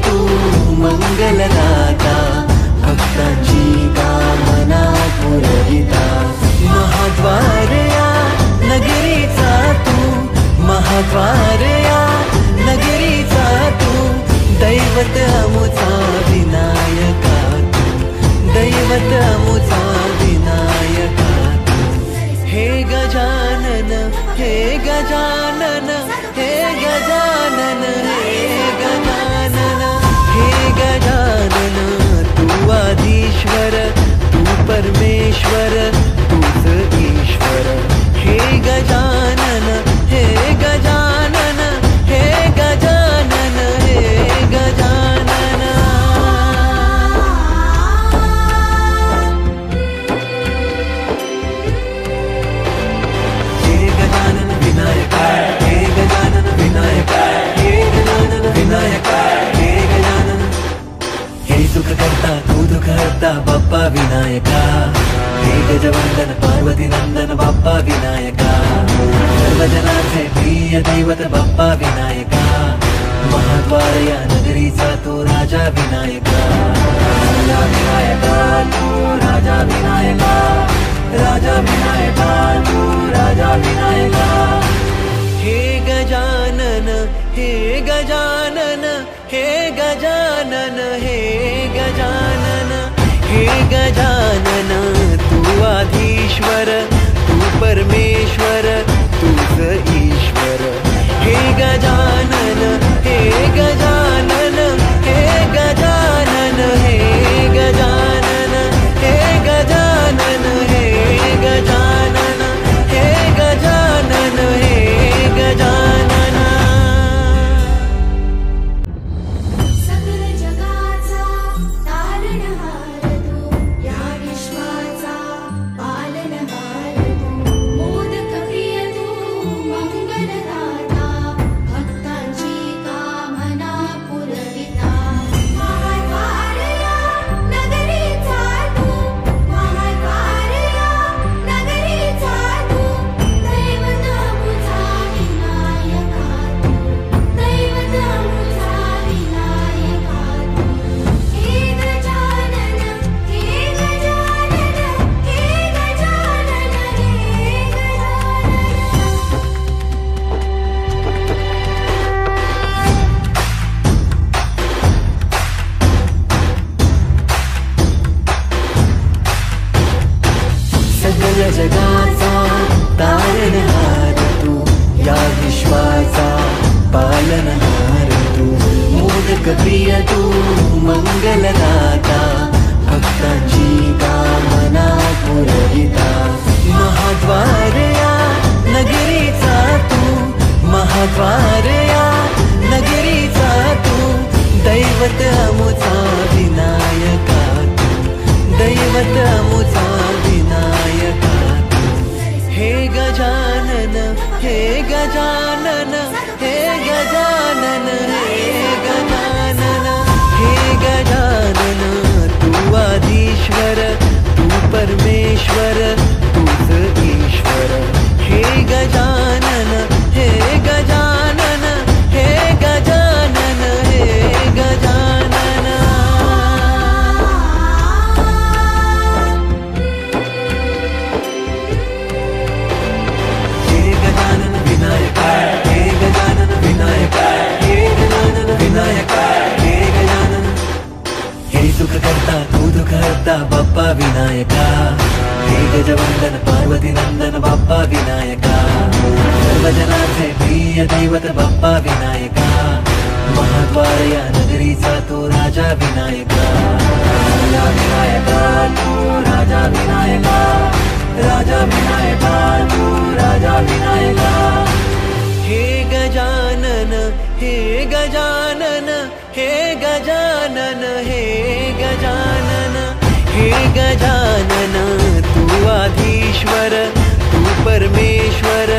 तू मंगलदाता, भक्तांची कामना पुरविता। महाद्वार या नगरीचा तू, महाद्वार या नगरीचा तू, दैवत अमुचा विनायका तू, दैवत अमुचा विनायका तू। हे गजानन, हे गजानन, हे गजानन, हे गजानन, हे गजानन, तू आदिश्वर, तू परमेश्वर, तूच ईश्वर। हे गजानन, हे गजानन, हे गजानन, हे गजानन। हे गजानन विनायका, हे गजानन विनायका, हे गजानन विनायका, हे गजानन। हे सुख करता तू दुःख हरता बाप्पा विनायका, हे गजवंदन पार्वती नंदन बाप्पा विनायका, सर्वजनांचे प्रिय दैवत बाप्पा विनायका। महाद्वार या नगरीचा तू राजा विनायका, राजा विनायका तू राजा विनायका, राजा विनायका तू राजा विनायका। हे गजानन, हे गजानन, हे गजानन, हे गजानन, हे गजानन, तू आधीश्वर, तू परमेश्वर, तूच ईश्वर। हे गजानन, हे गजानन, हे गजानन, हे गजानन, हे गजानन, हे गजानन, हे गजानन, हे गजानन। सकल जगाचा तारणहार तू, या विश्वाचा पालनहार तू, मोदक प्रिय तू मंगलदाता, भक्तांची कामना पुरविता। महाद्वार या नगरीचा तू, महाद्वार या नगरीचा तू, दैवत अमुचा विनायका तू, दैवत अमुचा विनायका तू। हे गजानन, हे गजानन, हे गजानन, हे सगळ जगाचा तारणहार तू, या विश्वाचा पालनहार तू, मोदक प्रिय तू मंगलदाता, भक्तांची कामना पुरविता। महाद्वार या नगरीचा तू, महाद्वार या नगरीचा तू, दैवत अमुचा विनायका तू, दैवत अमुचा विनायका तू। हे गजानन, हे गजानन, हे गजानन, हे गजानन, हे गजानन, तू आदिश्वर, तू परमेश्वर, तूच ईश्वर। हे गजानन, हे गजानन, हे गजानन, हे गजानन। हे गजानन विनायका, हे गजानन विनायका, हे गजानन विनायका, हे गजानन। हे सुख करता तू दुःख हरता बाप्पा विनायका, हे गजवंदन पार्वती नंदन बाप्पा विनायका, सर्वजनांचे प्रिय दैवत बाप्पा विनायका। महाद्वार या नगरीचा तू राजा विनायका, राजा विनायका तू राजा विनायका, राजा विनायका तू राजा विनायका। हे गजानन, हे गजानन, हे गजानन, हे गजानन, हे गजानन, तू आधीश्वर, तू परमेश्वर,